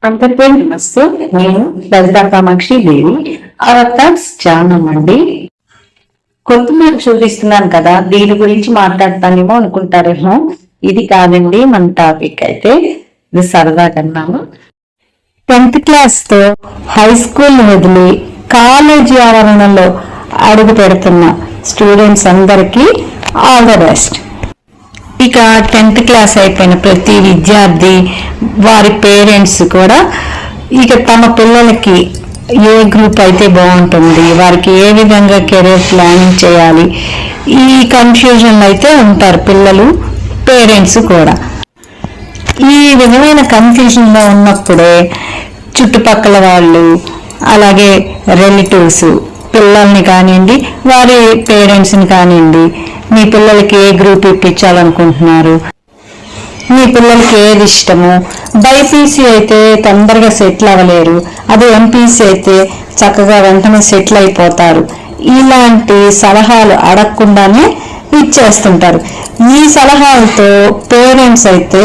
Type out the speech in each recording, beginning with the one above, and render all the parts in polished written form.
అందరికీ నమస్తే. నేను లలితా కామాక్షి దేవి. అవతార్స్ ఛానల్ అండి. కొత్తిమీర చూపిస్తున్నాను కదా, దీని గురించి మాట్లాడతానేమో అనుకుంటారేమో. ఇది కాదండి మన టాపిక్. అయితే ఇది సరదాగా అన్నాము. 10th క్లాస్ తో హై స్కూల్ వదిలి కాలేజీ ఆవరణలో అడుగు పెడుతున్న స్టూడెంట్స్ అందరికీ ఆల్ ద బెస్ట్. ఇక 10th క్లాస్ అయిపోయిన ప్రతి విద్యార్థి వారి పేరెంట్స్ కూడా ఇక తమ పిల్లలకి ఏ గ్రూప్ అయితే బాగుంటుంది, వారికి ఏ విధంగా కెరీర్ ప్లానింగ్ చేయాలి, ఈ కన్ఫ్యూజన్ అయితే ఉంటారు పిల్లలు, పేరెంట్స్ కూడా. ఈ విధమైన కన్ఫ్యూజన్లో ఉన్నప్పుడే చుట్టుపక్కల వాళ్ళు, అలాగే రిలేటివ్స్ పిల్లల్ని కానివ్వండి, వారి పేరెంట్స్ని కానివ్వండి, మీ పిల్లలకి ఏ గ్రూప్ ఇప్పించాలనుకుంటున్నారు, మీ పిల్లలకి ఏది ఇష్టము, బైపీసీ అయితే తొందరగా సెటిల్ అవ్వలేరు, అదే ఎంపీసీ అయితే చక్కగా వెంటనే సెటిల్ అయిపోతారు, ఇలాంటి సలహాలు అడగకుండానే ఇచ్చేస్తుంటారు. ఈ సలహాలతో పేరెంట్స్ అయితే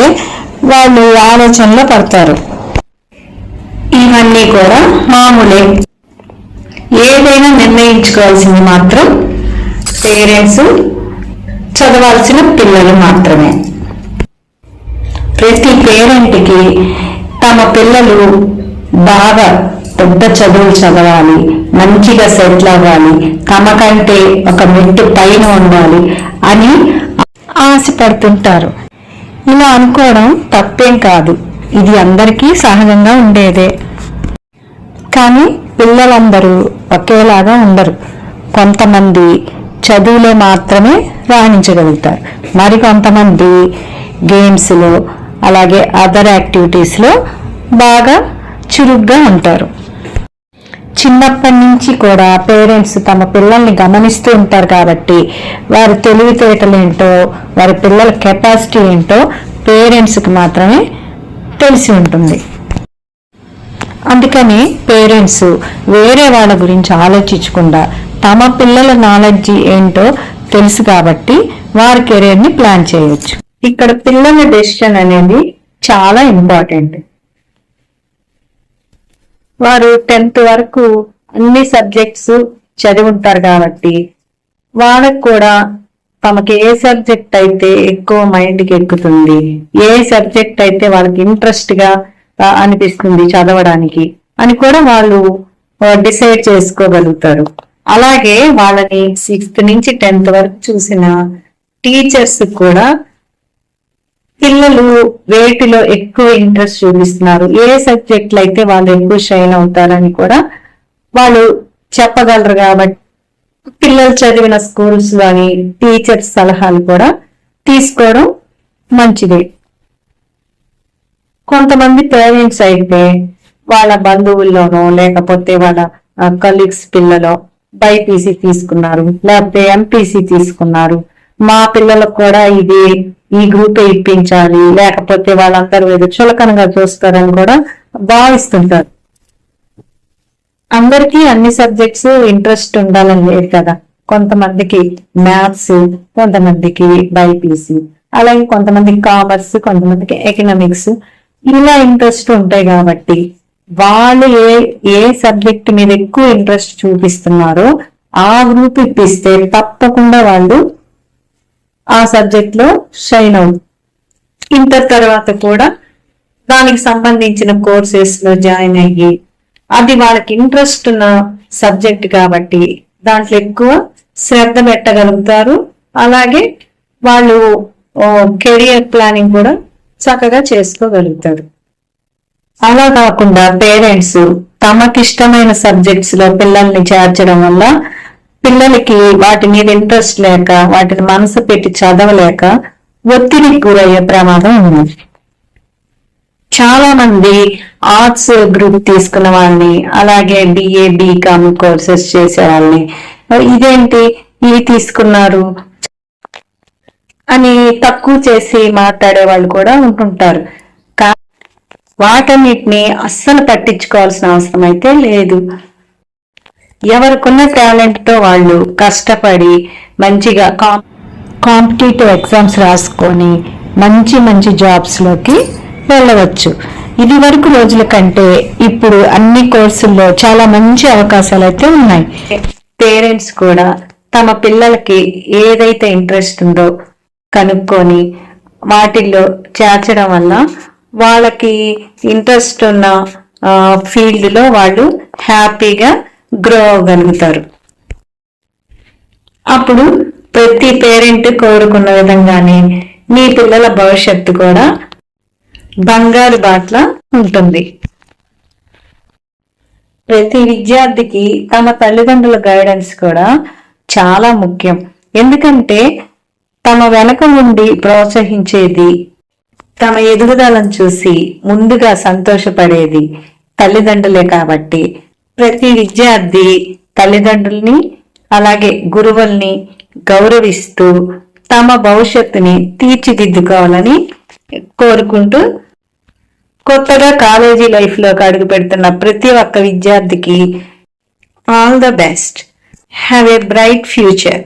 వాళ్ళు ఆలోచనలో పడతారు. ఇవన్నీ కూడా మామూలే. ఏదైనా నిర్ణయించుకోవాల్సింది మాత్రం పేరెంట్స్, చదవాల్సిన పిల్లలు మాత్రమే. ప్రతి పేరెంట్కి తమ పిల్లలు బాగా పెద్ద చదువులు చదవాలి, మంచిగా సెటిల్ అవ్వాలి, తమకంటే ఒక మెట్టు పైన ఉండాలి అని ఆశపడుతుంటారు. ఇలా అనుకోవడం తప్పేం కాదు, ఇది అందరికీ సహజంగా ఉండేదే. కానీ పిల్లలందరూ ఒకేలాగా ఉండరు. కొంతమంది చదువులో మాత్రమే రాణించగలుగుతారు, మరికొంతమంది గేమ్స్లో అలాగే అదర్ యాక్టివిటీస్లో బాగా చురుగ్గా ఉంటారు. చిన్నప్పటి నుంచి కూడా పేరెంట్స్ తమ పిల్లల్ని గమనిస్తూ ఉంటారు కాబట్టి వారి తెలివితేటలు ఏంటో, వారి పిల్లల కెపాసిటీ ఏంటో పేరెంట్స్కి మాత్రమే తెలిసి ఉంటుంది. అందుకని పేరెంట్స్ వేరే వాళ్ళ గురించి ఆలోచించకుండా తమ పిల్లల నాలెడ్జ్ ఏంటో తెలుసు కాబట్టి వారి కెరీర్ని ప్లాన్ చేయొచ్చు. ఇక్కడ పిల్లల డెసిషన్ అనేది చాలా ఇంపార్టెంట్. వారు 10th వరకు అన్ని సబ్జెక్ట్స్ చదివి ఉంటారు కాబట్టి వాళ్ళకు కూడా తమకి ఏ సబ్జెక్ట్ అయితే ఎక్కువ మైండ్కి ఎక్కుతుంది, ఏ సబ్జెక్ట్ అయితే వాళ్ళకి ఇంట్రెస్ట్ గా అనిపిస్తుంది చదవడానికి అని కూడా వాళ్ళు డిసైడ్ చేసుకోగలుగుతారు. అలాగే వాళ్ళని 6th నుంచి 10th వరకు చూసిన టీచర్స్ కూడా పిల్లలు వేటిలో ఎక్కువ ఇంట్రెస్ట్ చూపిస్తున్నారు, ఏ సబ్జెక్టులు అయితే వాళ్ళు ఎక్కువ షైన్ అవుతారని కూడా వాళ్ళు చెప్పగలరు. కాబట్టి పిల్లలు చదివిన స్కూల్స్ లోని టీచర్స్ సలహాలు కూడా తీసుకోవడం మంచిదే. కొంతమంది పేరెంట్స్ అయితే వాళ్ళ బంధువుల్లోనో లేకపోతే వాళ్ళ కలీగ్స్ పిల్లలో బైపీసీ తీసుకున్నారు, లేకపోతే ఎంపీసీ తీసుకున్నారు, మా పిల్లలకు కూడా ఈ గ్రూప్ ఇప్పించాలి, లేకపోతే వాళ్ళందరూ ఏదో చులకనగా చూస్తారని కూడా భావిస్తుంటారు. అందరికీ అన్ని సబ్జెక్ట్స్ ఇంట్రెస్ట్ ఉండాలని లేదు కదా. కొంతమందికి మ్యాథ్స్, కొంతమందికి బైపీసీ, అలాగే కొంతమందికి కామర్స్, కొంతమందికి ఎకనామిక్స్, ఇలా ఇంట్రెస్ట్ ఉంటాయి. కాబట్టి వాళ్ళు ఏ సబ్జెక్ట్ మీద ఎక్కువ ఇంట్రెస్ట్ చూపిస్తున్నారో ఆ గ్రూప్ ఇప్పిస్తే తప్పకుండా వాళ్ళు ఆ సబ్జెక్ట్ లో షైన్ అవుతుంది. ఇంటర్ తర్వాత కూడా దానికి సంబంధించిన కోర్సెస్ లో జాయిన్ అయ్యి అది వాళ్ళకి ఇంట్రెస్ట్ ఉన్న సబ్జెక్ట్ కాబట్టి దాంట్లో ఎక్కువ శ్రద్ధ పెట్టగలుగుతారు. అలాగే వాళ్ళు కెరియర్ ప్లానింగ్ కూడా చక్కగా చేసుకోగలుగుతారు. అలా కాకుండా పేరెంట్స్ తమకిష్టమైన సబ్జెక్ట్స్ లో పిల్లల్ని చేర్చడం వల్ల పిల్లలకి వాటి మీద ఇంట్రెస్ట్ లేక, వాటిని మనసు పెట్టి చదవలేక ఒత్తిడికి గురయ్యే ప్రమాదం ఉంది. చాలా మంది ఆర్ట్స్ గ్రూప్ తీసుకున్న వాళ్ళని, అలాగే బిఏ బీకామ్ కోర్సెస్ చేసే వాళ్ళని ఇదేంటి ఇవి తీసుకున్నారు అని తక్కువ చేసి మాట్లాడే వాళ్ళు కూడా ఉంటుంటారు. వాటన్నిటిని అస్సలు పట్టించుకోవాల్సిన అవసరం అయితే లేదు. ఎవరికున్న టాలెంట్ తో వాళ్ళు కష్టపడి మంచిగా కాంపిటేటివ్ ఎగ్జామ్స్ రాసుకొని మంచి మంచి జాబ్స్ లోకి వెళ్ళవచ్చు. ఇది వరకు రోజుల కంటే ఇప్పుడు అన్ని కోర్సుల్లో చాలా మంచి అవకాశాలు అయితే ఉన్నాయి. పేరెంట్స్ కూడా తమ పిల్లలకి ఏదైతే ఇంట్రెస్ట్ ఉందో కనుక్కొని వాటిల్లో చేర్చడం వల్ల వాళ్ళకి ఇంట్రెస్ట్ ఉన్న ఫీల్డ్ లో వాళ్ళు హ్యాపీగా గ్రో అవ్వగలుగుతారు. అప్పుడు ప్రతి పేరెంట్ కోరుకున్న విధంగానే మీ పిల్లల భవిష్యత్తు కూడా బంగారు బాట్ల ఉంటుంది. ప్రతి విద్యార్థికి తమ తల్లిదండ్రుల గైడెన్స్ కూడా చాలా ముఖ్యం. ఎందుకంటే తమ వెనక ఉండి ప్రోత్సహించేది, తమ ఎదుగుదలను చూసి ముందుగా సంతోషపడేది తల్లిదండ్రులే. కాబట్టి ప్రతి విద్యార్థి తల్లిదండ్రుల్ని అలాగే గురువుల్ని గౌరవిస్తూ తమ భవిష్యత్తుని తీర్చిదిద్దుకోవాలని కోరుకుంటూ, కొత్తగా కాలేజీ లైఫ్ లోకి అడుగు పెడుతున్న ప్రతి ఒక్క విద్యార్థికి all the best. Have a bright future.